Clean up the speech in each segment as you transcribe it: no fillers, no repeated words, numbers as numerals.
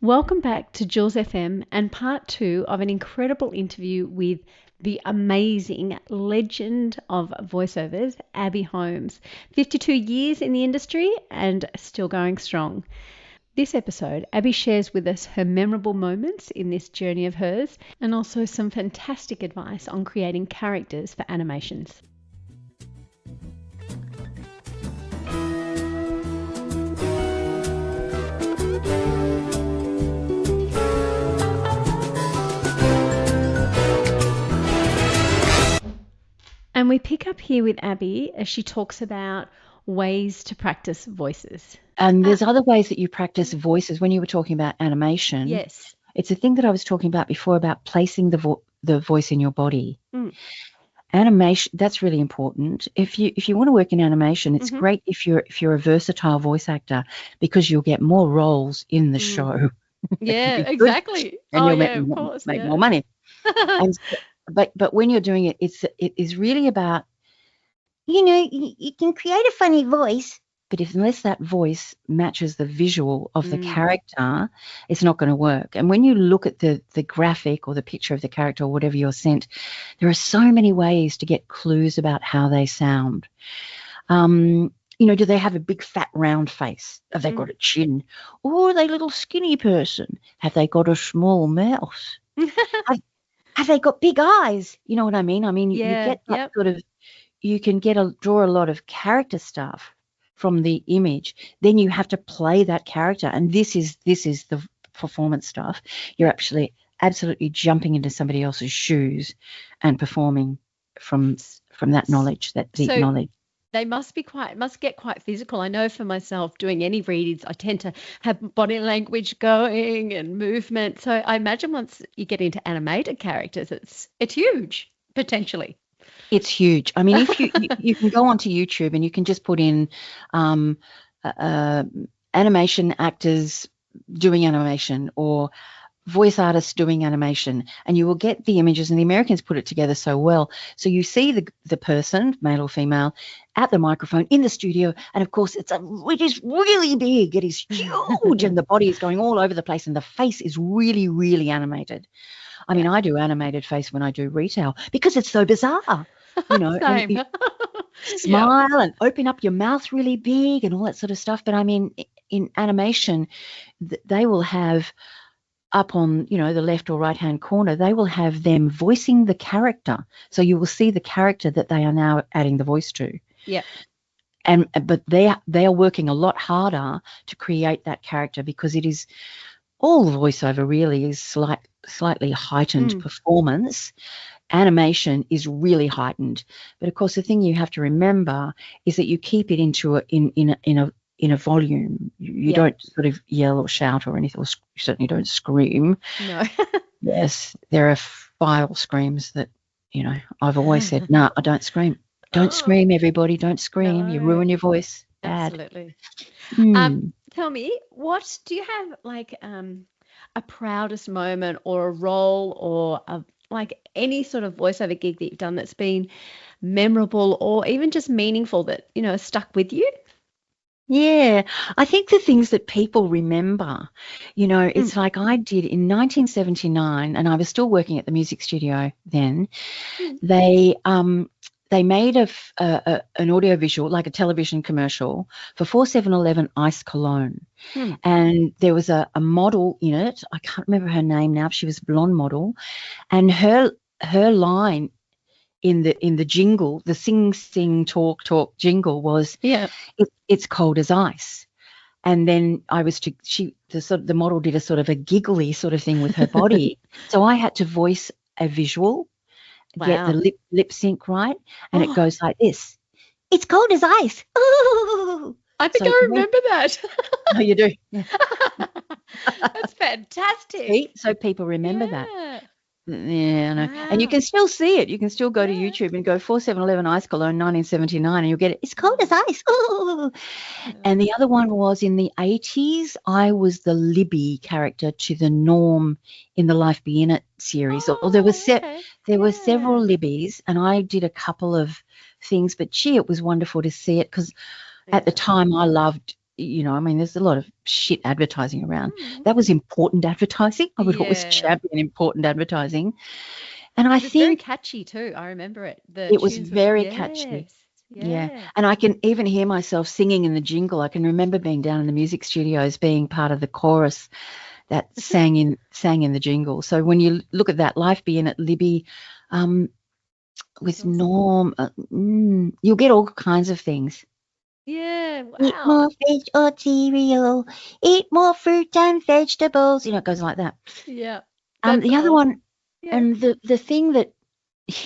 Welcome back to Jules FM and part two of an incredible interview with the amazing legend of voiceovers, Abbe Holmes. 52 years in the industry and still going strong. This episode, Abby shares with us her memorable moments in this journey of hers and also some fantastic advice on creating characters for animations. And we pick up here with Abby as she talks about ways to practice voices. And there's other ways that you practice voices. When you were talking about animation, Yes. it's a thing that I was talking about before about placing the voice in your body. Animation, that's really important. If you want to work in animation, it's great if you're a versatile voice actor, because you'll get more roles in the show. Yeah, exactly. And you'll of course, make more money. And but when you're doing it, it is really about, you can create a funny voice, but unless that voice matches the visual of the character, it's not going to work. And when you look at the graphic or the picture of the character or whatever you're sent, there are so many ways to get clues about how they sound. Do they have a big fat round face? Have they got a chin? Or are they a little skinny person? Have they got a small mouth? Have they got big eyes? You know what I mean? You get that sort of, you can draw a lot of character stuff from the image. Then you have to play that character, and this is the performance stuff. You're absolutely jumping into somebody else's shoes and performing from that knowledge, that deep knowledge. They must get quite physical. I know for myself, doing any readings, I tend to have body language going and movement. So I imagine once you get into animated characters, it's huge, potentially. It's huge. If you can go onto YouTube and you can just put in animation actors doing animation or voice artists doing animation, and you will get the images, and the Americans put it together so well. So you see the person, male or female, at the microphone in the studio, and of course it is really big, it is huge, and the body is going all over the place, and the face is really, really animated. I do animated face when I do retail because it's so bizarre, Same. Smile and open up your mouth really big and all that sort of stuff. But in animation, they will have up on, the left or right-hand corner, they will have them voicing the character. So you will see the character that they are now adding the voice to. Yeah. But they are working a lot harder to create that character, because it is all voiceover really is slightly heightened performance. Animation is really heightened. But of course, the thing you have to remember is that you keep it in a volume. You don't sort of yell or shout or anything. Or you certainly don't scream. No. Yes, there are vile screams that, I've always said, no, I don't scream. Don't scream, everybody. Don't scream. No. You ruin your voice. Bad. Absolutely. Tell me, what do you have, like a proudest moment or a role or any sort of voiceover gig that you've done that's been memorable or even just meaningful that, stuck with you? Yeah, I think the things that people remember, it's like I did in 1979, and I was still working at the music studio then. They made an audiovisual, like a television commercial, for 4711 Ice Cologne. And there was a model in it. I can't remember her name now. She was a blonde model, and her line in the jingle, the sing talk jingle was, it's cold as ice. And then the model did a sort of a giggly sort of thing with her body. So I had to voice a visual, get the lip sync right, and it goes like this: it's cold as ice. Ooh. I think I remember that. Oh, you do? That's fantastic. See? So people remember that. Yeah, I know. Wow. And you can still see it. You can still go to YouTube and go 4711 Ice Cologne 1979, and you'll get it. It's cold as ice. Ooh. And the other one was in the 80s. I was the Libby character to the Norm in the Life Be In It series. There were several Libbies, and I did a couple of things. But gee, it was wonderful to see it, because at the time I loved I mean, there's a lot of shit advertising around. Mm. That was important advertising. I would always Yeah. champion important advertising. And I It was very think catchy too. I remember it. The it was tunes were, very catchy. yes. Yeah. Yeah. And I can even hear myself singing in the jingle. I can remember being down in the music studios, being part of the chorus that sang in the jingle. So when you look at that, Life Be In It, Libby, um, That's with awesome. Norm, you'll get all kinds of things. Yeah. Eat Wow. more fish or cereal, eat more fruit and vegetables. It goes like that. Yeah. That's The other awesome. one, Yeah. and the thing that,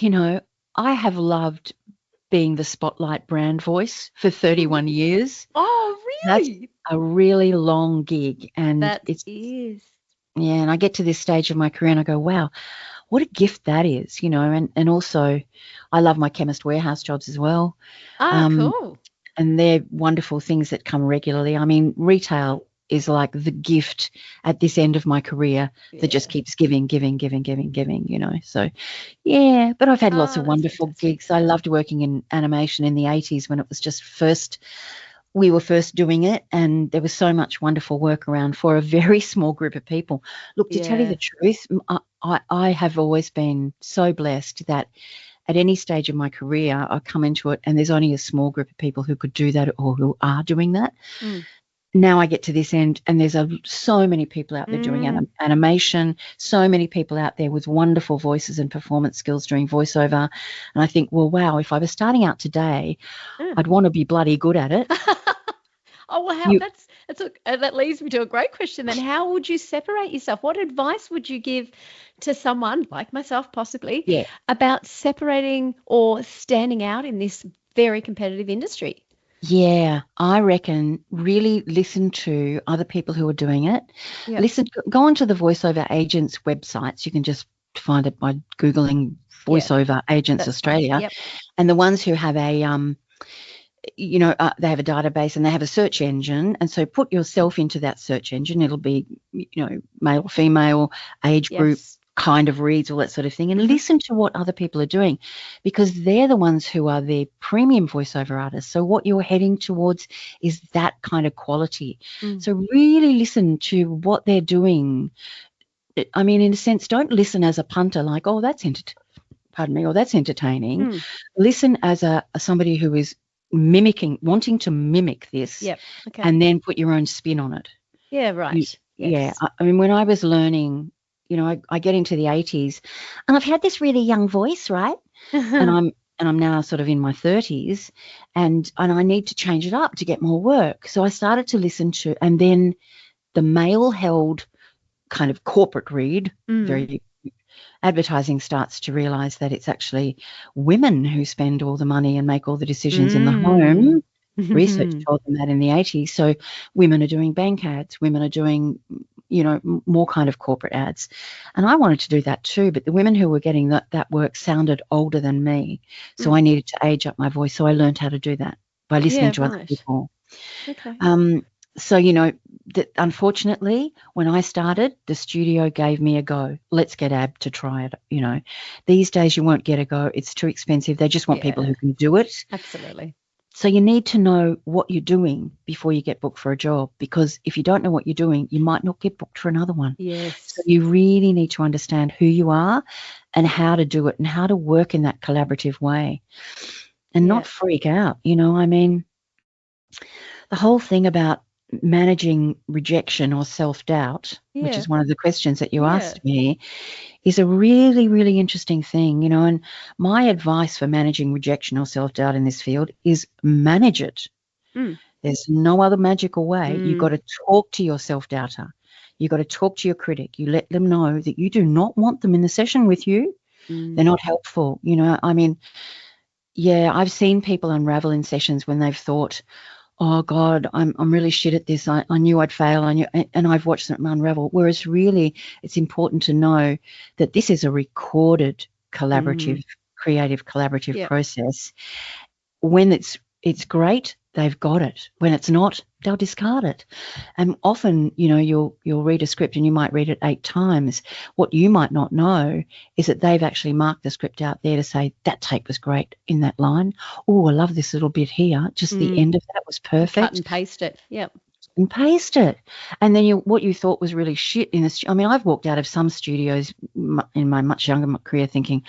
you know, I have loved being the Spotlight brand voice for Mhm. 31 years. Oh, That's really? a really long gig, and That is. yeah, and I get to this stage of my career and I go, wow, what a gift that is, and also I love my Chemist Warehouse jobs as well. Ah, Um, cool. and they're wonderful things that come regularly. I mean, retail is like the gift at this end of my career that just Yeah. keeps giving, giving, giving, giving, giving. So, yeah, but I've had lots Oh, of that's wonderful fantastic. gigs. I loved working in animation in the 80s when it was just we were first doing it, and there was so much wonderful work around for a very small group of people. Look, to tell you the Yeah. truth, I have always been so blessed that at any stage of my career, I come into it and there's only a small group of people who could do that or who are doing that. Mm. Now I get to this end and there's so many people out there doing Mm. animation, so many people out there with wonderful voices and performance skills doing voiceover. And I think, well, wow, if I was starting out today, Mm. I'd want to be bloody good at it. Oh, well, You, that leads me to a great question then. How would you separate yourself? What advice would you give to someone like myself, possibly, yeah, about separating or standing out in this very competitive industry? Yeah, I reckon really listen to other people who are doing it. Yep. Go onto the voiceover agents' websites. You can just find it by Googling Yeah, voiceover agents that's fine. Australia. Yep. And the ones who have they have a database and they have a search engine. And so put yourself into that search engine. It'll be, male or female, age group, Yes. kind of reads, all that sort of thing, and Hmm. listen to what other people are doing, because they're the ones who are the premium voiceover artists. So what you're heading towards is that kind of quality. Mm. So really listen to what they're doing. I mean, in a sense, don't listen as a punter, like, oh, that's entertaining. Mm. Listen as somebody who is wanting to mimic this, Yep. Okay. and then put your own spin on it. Yeah, You, right. yeah, Yes. I mean, when I was learning, I get into the 80s, and I've had this really young voice, right? And I'm now sort of in my 30s, and I need to change it up to get more work. So I started to listen to, and then the male-held kind of corporate read, Mm. very advertising starts to realize that it's actually women who spend all the money and make all the decisions in the Mm. home. Research told them that in the 80s. So women are doing bank ads, women are doing, more kind of corporate ads. And I wanted to do that too, but the women who were getting that work sounded older than me. So Mm. I needed to age up my voice. So I learned how to do that by listening Yeah, to other right. people. Okay. So, that unfortunately, when I started, the studio gave me a go. Let's get Ab to try it. These days you won't get a go. It's too expensive. They just want people Yeah, who can do it. absolutely. So you need to know what you're doing before you get booked for a job, because if you don't know what you're doing, you might not get booked for another one. So Yes. you really need to understand who you are and how to do it and how to work in that collaborative way and Yeah. not freak out. I mean, the whole thing about managing rejection or self-doubt, which Yeah. is one of the questions that you Yeah. asked me, is a really, really interesting thing, and my advice for managing rejection or self-doubt in this field is manage it. Mm. There's no other magical way. You've got Mm. to talk to your self-doubter. You've got to talk to your critic. You let them know that you do not want them in the session with you. They're Mm. not helpful. I mean, yeah, I've seen people unravel in sessions when they've thought, oh God, I'm really shit at this. I knew I'd fail. And I've watched them unravel. Whereas really, it's important to know that this is a recorded, Mm. creative collaborative Yep. process. When it's great, they've got it. When it's not, they'll discard it. And often, you know, you'll read a script and you might read it 8 times. What you might not know is that they've actually marked the script out there to say, that take was great in that line. Oh, I love this little bit here. Just the end of that was perfect. Cut and paste it. Yep. And paste it. And then what you thought was really shit in this. I mean, I've walked out of some studios in my much younger career thinking,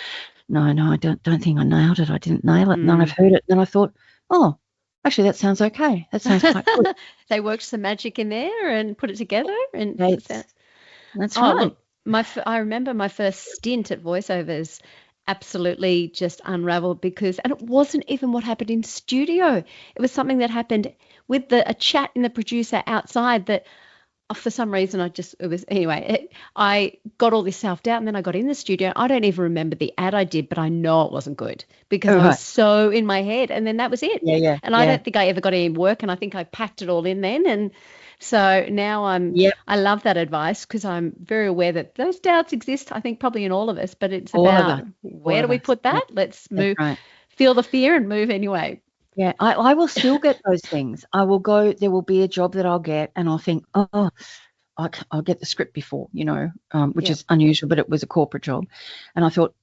no, I don't think I nailed it. I didn't nail it. And then I've heard it. And then I thought, oh, actually, that sounds okay. That sounds quite good. They worked some magic in there and put it together. And that's right. Look, I remember my first stint at voiceovers absolutely just unraveled and it wasn't even what happened in studio. It was something that happened with a chat in the producer outside that for some reason I got all this self-doubt, and then I got in the studio. I don't even remember the ad I did, but I know it wasn't good because I was so in my head, and then that was it. And I don't think I ever got any work, and I think I packed it all in then. And so now I love that advice because I'm very aware that those doubts exist, I think probably in all of us, but it's about where do we put that? Let's move, feel the fear and move anyway. Yeah, I will still get those things. I will go, there will be a job that I'll get and I'll think, oh, I'll get the script before, you know, which is unusual, but it was a corporate job. And I thought,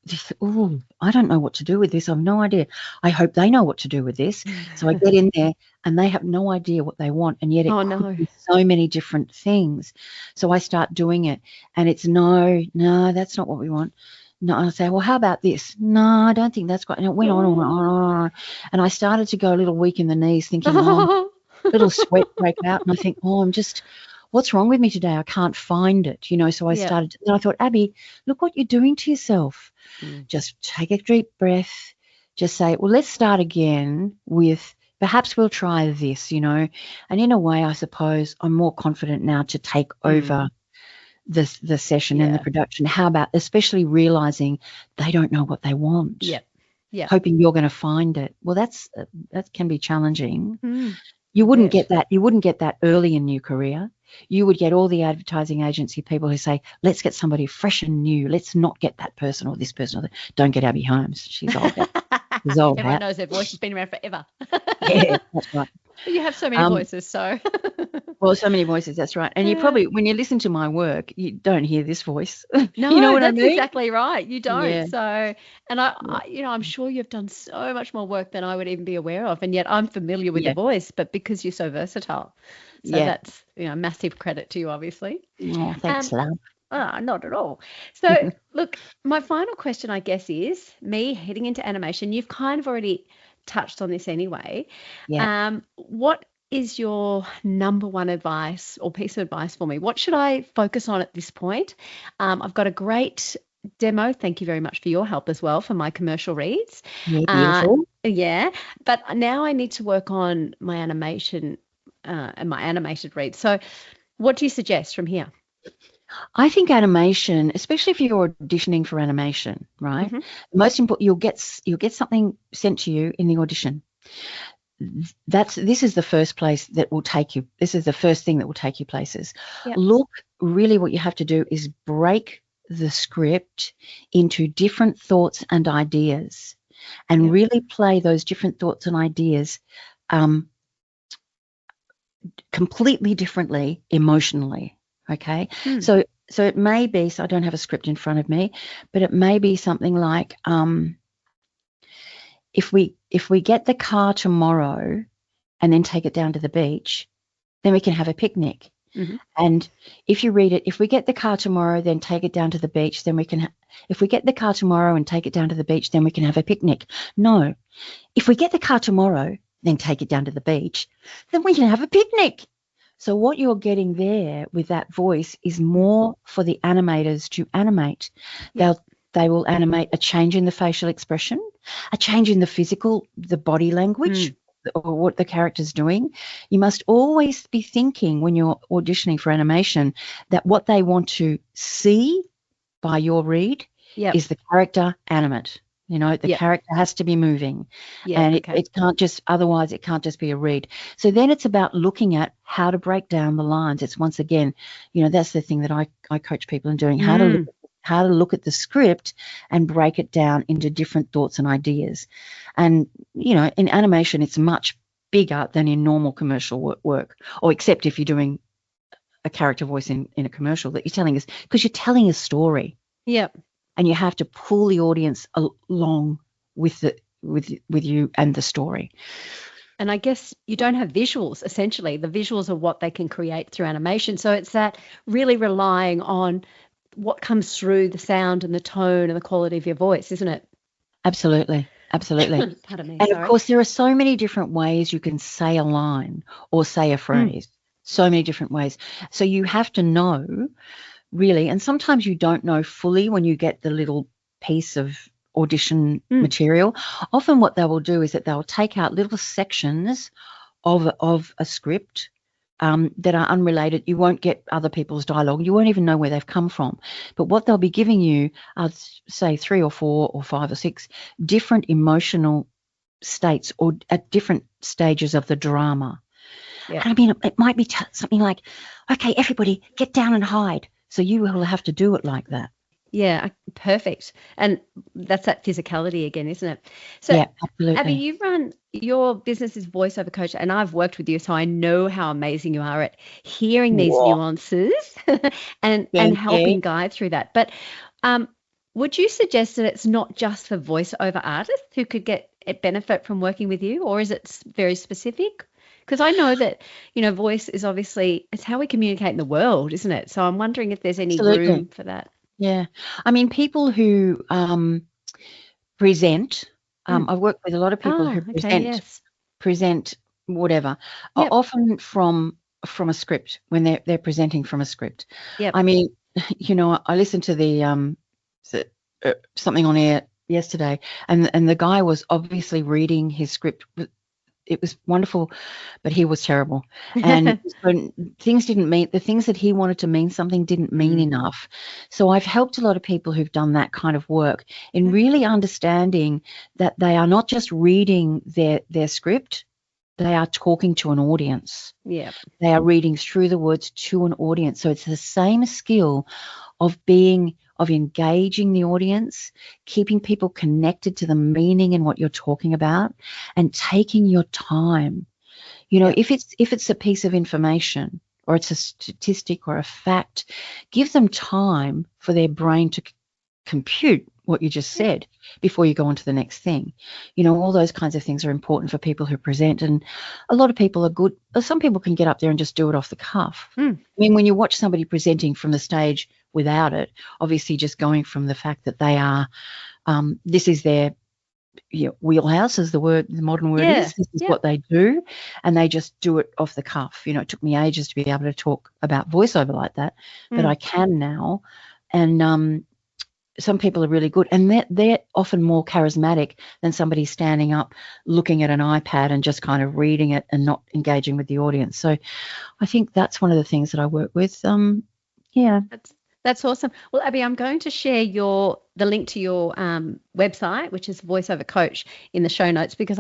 oh, I don't know what to do with this. I have no idea. I hope they know what to do with this. So I get in there and they have no idea what they want. And yet it could be so many different things. So I start doing it and it's no, that's not what we want. No, I say, well, how about this? No, I don't think that's quite. And it went on. And I started to go a little weak in the knees thinking, little sweat break out. And I think, what's wrong with me today? I can't find it, you know. So I started, and I thought, Abby, look what you're doing to yourself. Just take a deep breath. Just say, well, let's start again with perhaps we'll try this, you know. And in a way, I suppose I'm more confident now to take over the session and the production. How about especially realizing they don't know what they want? Hoping you're going to find it. Well, that can be challenging. You wouldn't get that. You wouldn't get that early in your career. You would get all the advertising agency people who say, let's get somebody fresh and new. Let's not get that person or this person. Or don't get Abbe Holmes. She's old. She's old. Everyone knows her voice has been around forever. Yeah, that's right. But you have so many voices, so. Well, so many voices, that's right. And you probably, when you listen to my work, you don't hear this voice. No, you know what I mean? That's exactly right. You don't. Yeah. So, and I'm sure you've done so much more work than I would even be aware of. And yet I'm familiar with the voice, but because you're so versatile. So that's, massive credit to you, obviously. Oh, thanks, love. Not at all. So, look, my final question, I guess, is me heading into animation. You've kind of already touched on this anyway. Yeah. What is your number one advice or piece of advice for me? What should I focus on at this point? I've got a great demo. Thank you very much for your help as well for my commercial reads. Yeah, beautiful. But now I need to work on my animation and my animated reads. So what do you suggest from here? I think animation, especially if you're auditioning for animation, right? Most important, you'll get something sent to you in the audition. This is the first place that will take you. This is the first thing that will take you places. Yep. Look, really what you have to do is break the script into different thoughts and ideas and really play those different thoughts and ideas completely differently emotionally. Okay. So it may be, so I don't have a script in front of me, but it may be something like, if we get the car tomorrow and then take it down to the beach, then we can have a picnic. And if you read it, if we get the car tomorrow, then take it down to the beach, then we can, if we get the car tomorrow and take it down to the beach, then we can have a picnic. No, if we get the car tomorrow, then take it down to the beach, then we can have a picnic. So what you're getting there with that voice is more for the animators to animate. They will animate a change in the facial expression, a change in the body language, or what the character's doing. You must always be thinking when you're auditioning for animation that what they want to see by your read is the character animate. You know, the character has to be moving, and it can't just, otherwise it can't just be a read. So then it's about looking at how to break down the lines. It's once again, that's the thing that I coach people in doing, how to look at the script and break it down into different thoughts and ideas. And, in animation, it's much bigger than in normal commercial work, or except if you're doing a character voice in a commercial that you're telling us, because you're telling a story. Yep. And you have to pull the audience along with you and the story. And I guess you don't have visuals, essentially. The visuals are what they can create through animation. So it's that really relying on what comes through the sound and the tone and the quality of your voice, isn't it? Absolutely. Absolutely. Pardon me, And of sorry. course, there are so many different ways you can say a line or say a phrase. So many different ways. So you have to know, really, and sometimes you don't know fully when you get the little piece of audition material. Often what they will do is that they'll take out little sections of a script that are unrelated. You won't get other people's dialogue. You won't even know where they've come from. But what they'll be giving you are, say, 3 or 4 or 5 or 6 different emotional states or at different stages of the drama. Yeah. And I mean, it might be something like, okay, everybody get down and hide. So you will have to do it like that. Yeah, perfect. And that's that physicality again, isn't it? So, yeah, absolutely. Abby, you run your business is voiceover coach, and I've worked with you, so I know how amazing you are at hearing these nuances and helping guide through that. But would you suggest that it's not just for voiceover artists who could get benefit from working with you, or is it very specific? Because I know that, voice is obviously, it's how we communicate in the world, isn't it? So I'm wondering if there's any room for that. Yeah. I mean, people who present, I've worked with a lot of people who present whatever, are often from a script when they're presenting from a script. Yep. I mean, I listened to the something on air yesterday, and the guy was obviously reading his script. It was wonderful, but he was terrible. And so things didn't mean, the things that he wanted to mean something didn't mean enough. So I've helped a lot of people who've done that kind of work in really understanding that they are not just reading their script, they are talking to an audience. Yeah. They are reading through the words to an audience. So it's the same skill of engaging the audience, keeping people connected to the meaning and what you're talking about, and taking your time. If it's a piece of information or it's a statistic or a fact, give them time for their brain to compute what you just said before you go on to the next thing. All those kinds of things are important for people who present, and a lot of people are good. Some people can get up there and just do it off the cuff. I mean, when you watch somebody presenting from the stage without it, obviously just going from the fact that they are, this is their wheelhouse, as the modern word is. This is what they do, and they just do it off the cuff. It took me ages to be able to talk about voiceover like that, but I can now. And some people are really good, and they're often more charismatic than somebody standing up looking at an iPad and just kind of reading it and not engaging with the audience. So I think that's one of the things that I work with. That's awesome. Well, Abby, I'm going to share the link to your website, which is Voiceover Coach, in the show notes, because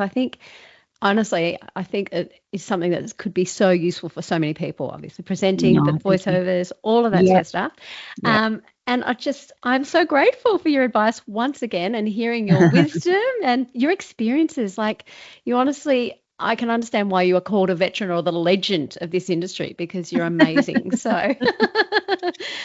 honestly, I think it is something that could be so useful for so many people, obviously presenting, but voiceovers, all of that sort of stuff. And I'm so grateful for your advice once again, and hearing your wisdom and your experiences. Like, you honestly, I can understand why you are called a veteran or the legend of this industry, because you're amazing. So,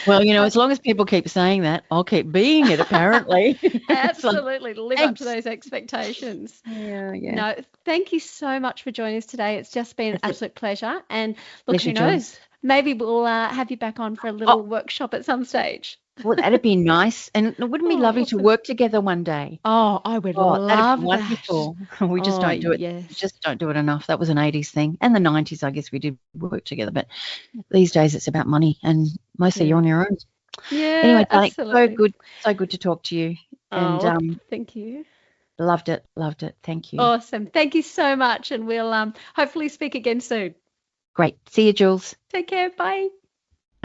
well, as long as people keep saying that, I'll keep being it, apparently. Absolutely. Live up to those expectations. Yeah. No, thank you so much for joining us today. It's just been an absolute pleasure. And look, who knows? Maybe we'll have you back on for a little workship at some stage. Well, that'd be nice. And wouldn't it be lovely to work together one day? Oh, I would love that'd be wonderful. That. We just don't do it. Yes. Just don't do it enough. That was an 80s thing. And the 90s, I guess we did work together. But these days it's about money, and mostly you're on your own. Yeah. Anyway, darling, absolutely. so good to talk to you. And thank you. Loved it. Thank you. Awesome. Thank you so much. And we'll hopefully speak again soon. Great. See you, Jules. Take care. Bye.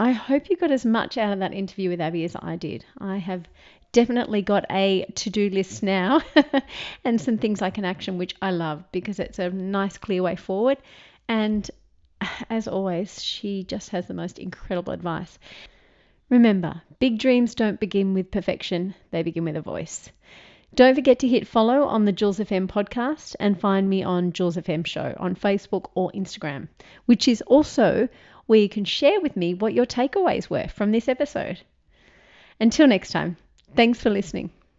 I hope you got as much out of that interview with Abby as I did. I have definitely got a to-do list now and some things I can action, which I love, because it's a nice, clear way forward. And as always, she just has the most incredible advice. Remember, big dreams don't begin with perfection. They begin with a voice. Don't forget to hit follow on the Jules FM podcast and find me on Jules FM Show on Facebook or Instagram, which is also where you can share with me what your takeaways were from this episode. Until next time, thanks for listening.